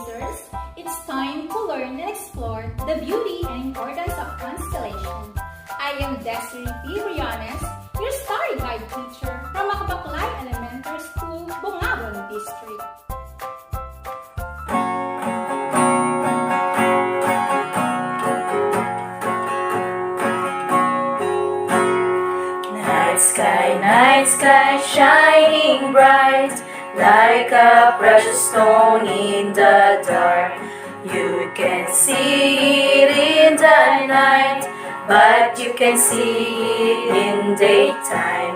stargazers, it's time to learn and explore the beauty and importance of constellation. I am Desiree P. Briones, your starry guide teacher from Makabaklay Elementary School, Bungabon District. Night sky, shining bright, like a precious stone in the dark. You can see it in the night, but you can see it in daytime.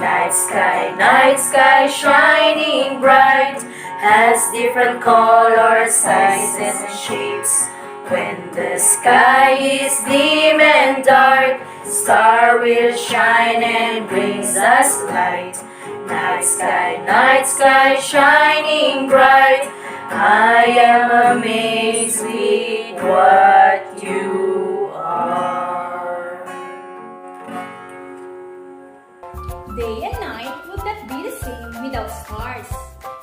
Night sky, shining bright, has different colors, sizes, and shapes. When the sky is dim and dark, star will shine and brings us light. Night sky, shining bright, I am amazed with what you are. Day and night would not be the same without stars.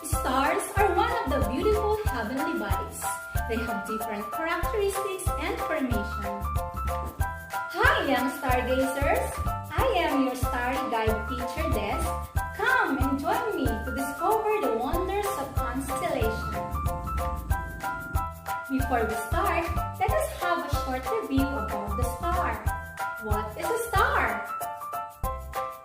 Stars are one of the beautiful heavenly bodies. They have different characteristics and formation. Hi, young stargazers! I am your starry guide teacher, Des. Come and join me to discover the wonders of constellation. Before we start, let us have a short review about the star. What is a star?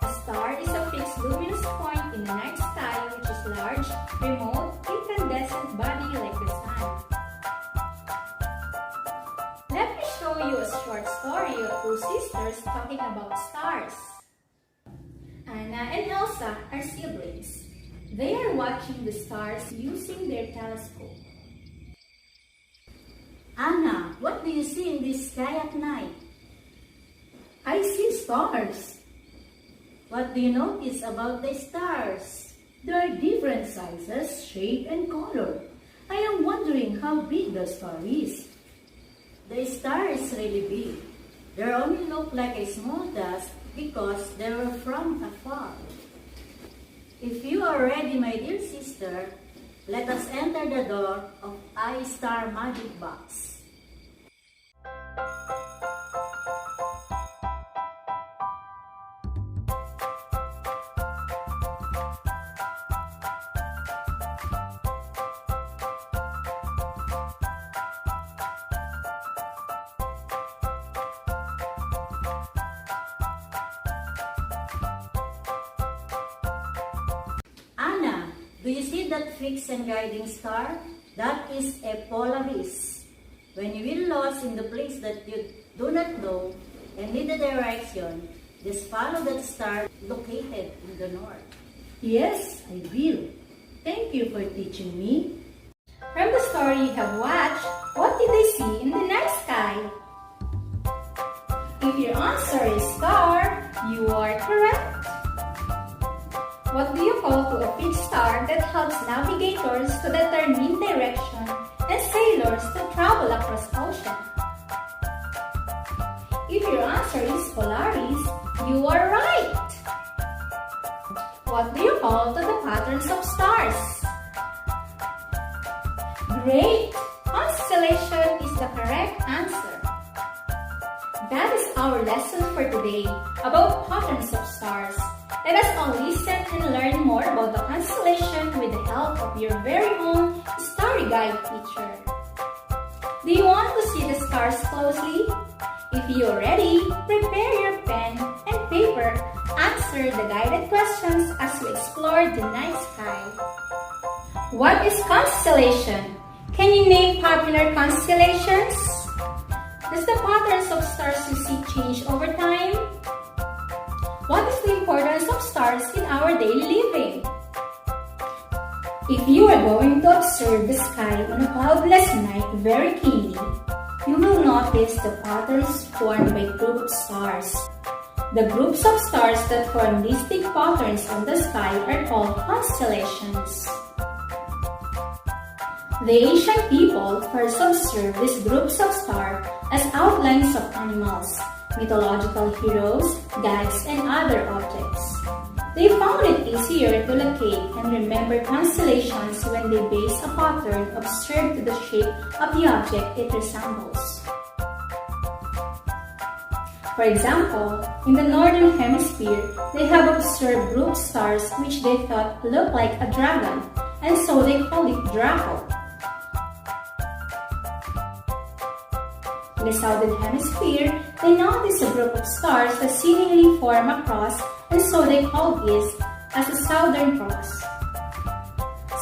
A star is a fixed luminous point in the night sky which is large, remote, incandescent body like the sun. Let me show you a short story of two sisters talking about stars. Anna and Elsa are siblings. They are watching the stars using their telescope. Anna, what do you see in the sky at night? I see stars. What do you notice about the stars? There are different sizes, shape, and color. I am wondering how big the star is. The star is really big. They only look like a small dust because they were from afar. If you are ready, my dear sister, let us enter the door of I-Star Magic Box. Anna, do you see that fixed and guiding star? That is a Polaris. When you will lost in the place that you do not know and need the direction, just follow that star located in the north. Yes, I will. Thank you for teaching me. From the story you have watched, what did they see in the night sky? If your answer is star, you are correct. What do you call to a fixed star that helps navigators to determine direction and sailors to travel across ocean? If your answer is Polaris, you are right. What do you call to the patterns of stars? Great! Constellation is the correct answer. That is our lesson for today about patterns of stars. Let us all listen and learn more about the constellation with the help of your very own starry guide teacher. Do you want to see the stars closely? If you are ready, prepare your pen and paper. Answer the guided questions as we explore the night sky. What is constellation? Can you name popular constellations? Does the patterns of stars you see change over time? What is the importance of stars in our daily living? If you are going to observe the sky on a cloudless night very keenly, you will notice the patterns formed by groups of stars. The groups of stars that form these big patterns on the sky are called constellations. The ancient people first observed these groups of stars as outlines of animals, mythological heroes, gods, and other objects. They found it easier to locate and remember constellations when they base a pattern observed to the shape of the object it resembles. For example, in the northern hemisphere, they have observed group stars which they thought looked like a dragon, and so they called it Draco. In the southern hemisphere, they noticed a group of stars that seemingly form a cross, and so they called this as a Southern Cross.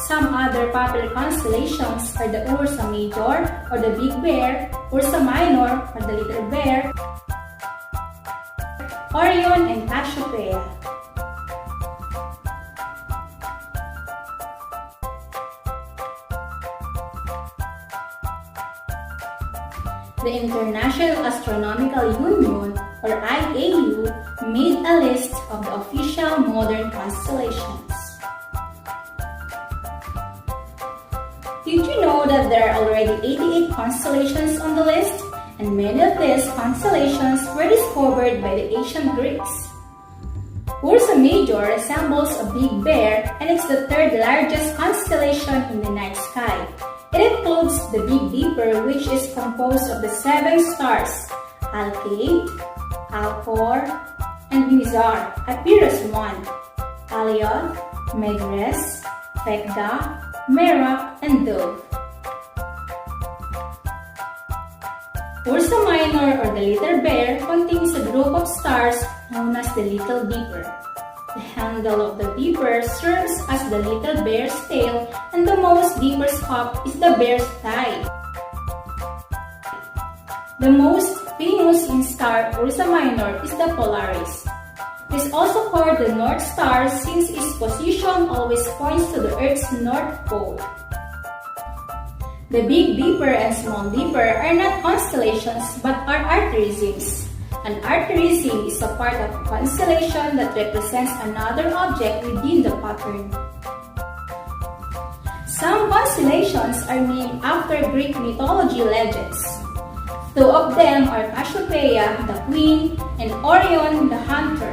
Some other popular constellations are the Ursa Major or the Big Bear, Ursa Minor or the Little Bear, Orion and Cassiopeia. The International Astronomical Union, or IAU, made a list of the official modern constellations. Did you know that there are already 88 constellations on the list? And many of these constellations were discovered by the ancient Greeks. Ursa Major resembles a big bear, and it's the third largest constellation in the night sky. It includes the Big Dipper, which is composed of the 7 stars Alkaid, Alcor, and Mizar, Epirus 1, Alioth, Megrez, Phecda, Merope, and Dove. Ursa Minor or the Little Bear contains a group of stars known as the Little Dipper. The handle of the dipper serves as the little bear's tail, and the most dipper's cup is the bear's thigh. The most famous in-star Ursa Minor is the Polaris. It is also called the North Star since its position always points to the Earth's North Pole. The Big Dipper and Small Dipper are not constellations but are asterisms. An asterism is a part of a constellation that represents another object within the pattern. Some constellations are named after Greek mythology legends. 2 of them are Cassiopeia, the Queen, and Orion, the Hunter.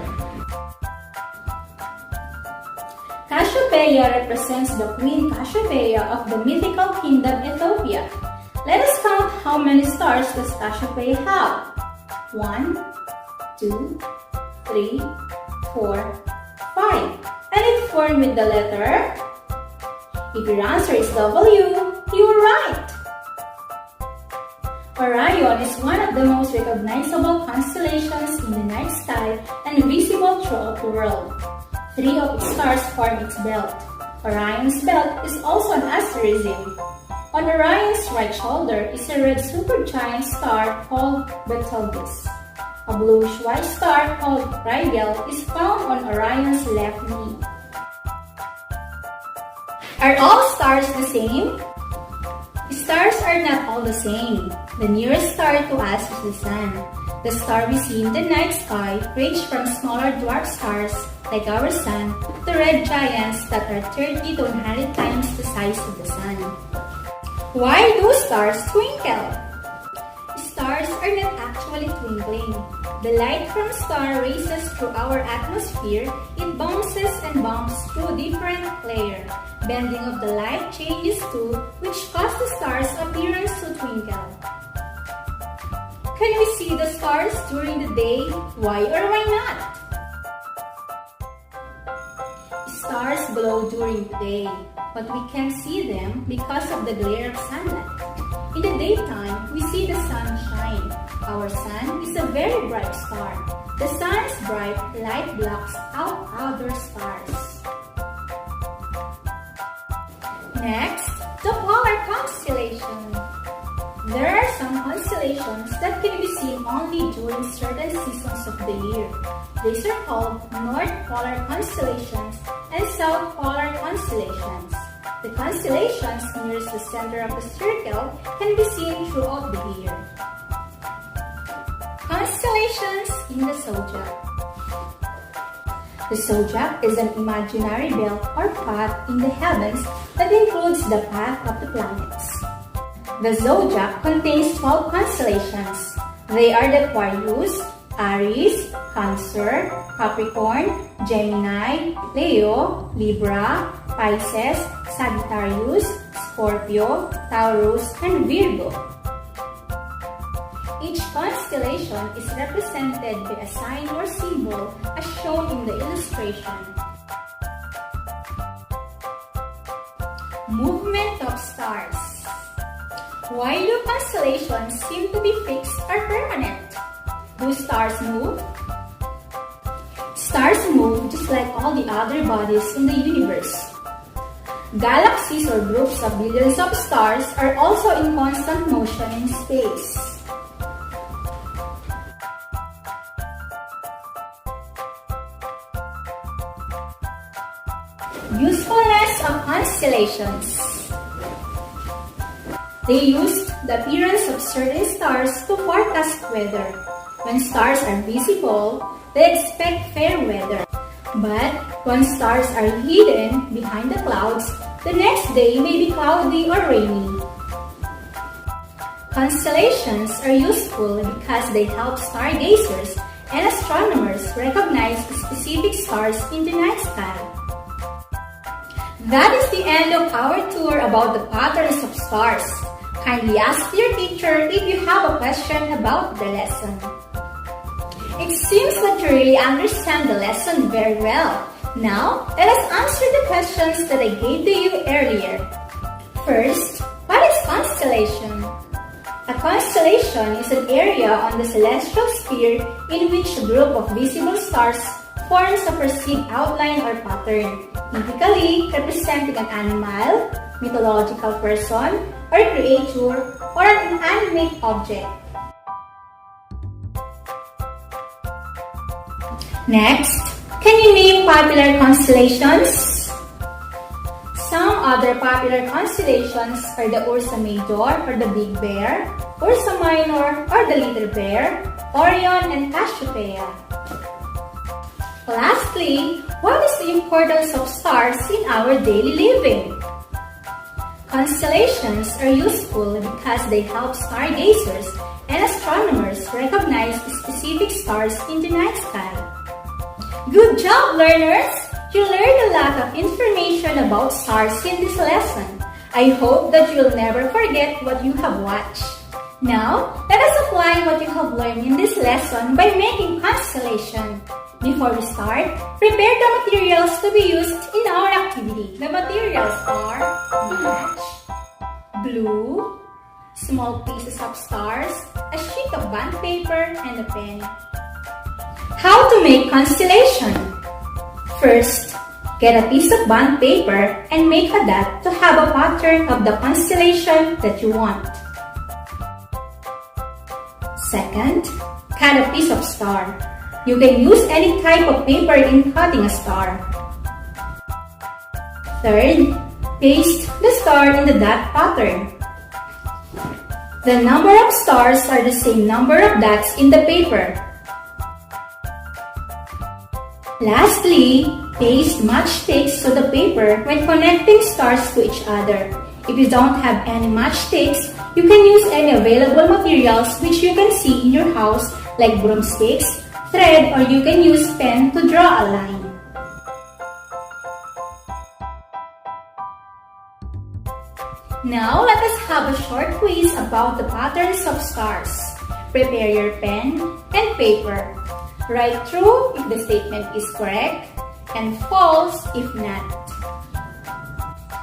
Cassiopeia represents the Queen Cassiopeia of the mythical kingdom Ethiopia. Let us count how many stars does Cassiopeia have. 1, 2, 3, 4, 5. And it formed with the letter. If your answer is W, you are right. Orion is one of the most recognizable constellations in the night sky and visible throughout the world. 3 of its stars form its belt. Orion's belt is also an asterism. On Orion's right shoulder is a red supergiant star called Betelgeuse. A bluish-white star called Rigel is found on Orion's left knee. Are all stars the same? Stars are not all the same. The nearest star to us is the Sun. The star we see in the night sky range from smaller dwarf stars like our Sun to red giants that are 30 to 100 times the size of the Sun. Why do stars twinkle? Stars are not actually twinkling. The light from a star races through our atmosphere. It bounces and bumps through different layers. Bending of the light changes too, which causes the star's appearance to twinkle. Can we see the stars during the day? Why or why not? Stars glow during the day, but we can't see them because of the glare of sunlight. In the daytime, we see the sun shine. Our sun is a very bright star. The sun's bright light blocks out other stars. Next, the polar constellation. There are some constellations that can be seen only during certain seasons of the year. These are called North Polar constellations and South Polar constellations. The constellations nearest the center of the circle can be seen throughout the year. Constellations in the zodiac. The zodiac is an imaginary belt or path in the heavens that includes the path of the planets. The zodiac contains 12 constellations. They are the Aquarius, Aries, Cancer, Capricorn, Gemini, Leo, Libra, Pisces, Sagittarius, Scorpio, Taurus, and Virgo. Each constellation is represented by a sign or symbol as shown in the illustration. Movement of stars. Why do constellations seem to be fixed or permanent? Do stars move? Stars move just like all the other bodies in the universe. Galaxies or groups of billions of stars are also in constant motion in space. Usefulness of constellations. They used the appearance of certain stars to forecast weather. When stars are visible, they expect fair weather. But when stars are hidden behind the clouds, the next day may be cloudy or rainy. Constellations are useful because they help stargazers and astronomers recognize specific stars in the night sky. That is the end of our tour about the patterns of stars. Kindly ask your teacher if you have a question about the lesson. It seems that you really understand the lesson very well. Now, let us answer the questions that I gave to you earlier. First, what is constellation? A constellation is an area on the celestial sphere in which a group of visible stars forms a perceived outline or pattern, typically representing an animal, mythological person, or creature, or an inanimate object. Next, can you name popular constellations? Some other popular constellations are the Ursa Major or the Big Bear, Ursa Minor or the Little Bear, Orion and Cassiopeia. Lastly, what is the importance of stars in our daily living? Constellations are useful because they help stargazers and astronomers recognize specific stars in the night sky. Good job, learners! You learned a lot of information about stars in this lesson. I hope that you will never forget what you have watched. Now, let us apply what you have learned in this lesson by making constellation. Before we start, prepare the materials to be used in our activity. The materials are match, blue, small pieces of stars, a sheet of bond paper, and a pen. How to make constellation? First, get a piece of bond paper and make a dot to have a pattern of the constellation that you want. Second, cut a piece of star. You can use any type of paper in cutting a star. Third, paste the star in the dot pattern. The number of stars are the same number of dots in the paper. Lastly, paste matchsticks to the paper when connecting stars to each other. If you don't have any matchsticks, you can use any available materials which you can see in your house like broomsticks, thread, or you can use pen to draw a line. Now, let us have a short quiz about the patterns of stars. Prepare your pen and paper. Write true if the statement is correct and false if not.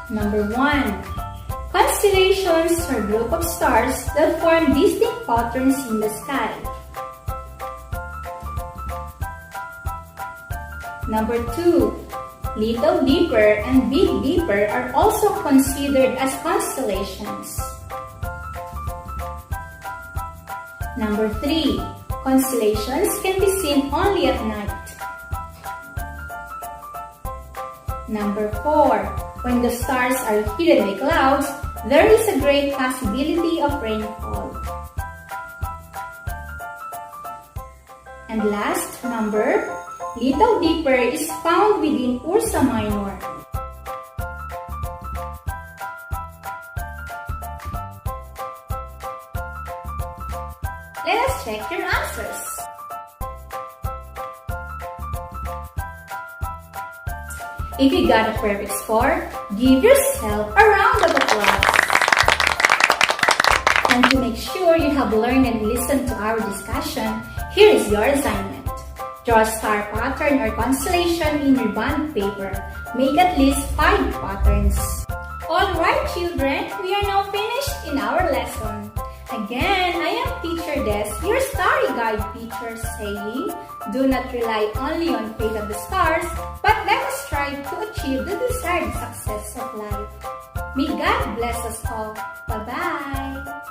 Number 1. Constellations are a group of stars that form distinct patterns in the sky. Number 2. Little Dipper and Big Dipper are also considered as constellations. Number 3. Constellations can be seen only at night. Number 4. When the stars are hidden by clouds, there is a great possibility of rainfall. And last number, Little Dipper is found within Ursa Minor. Let us check your answers. If you got a perfect score, give yourself a round of applause. And to make sure you have learned and listened to our discussion, here is your assignment. Draw a star pattern or constellation in your bond paper. Make at least 5 patterns. Alright children, we are now finished in our lesson. Again, I am Teacher Des, your starry guide teacher, saying, do not rely only on fate of the stars, but let us strive to achieve the desired success of life. May God bless us all. Bye-bye!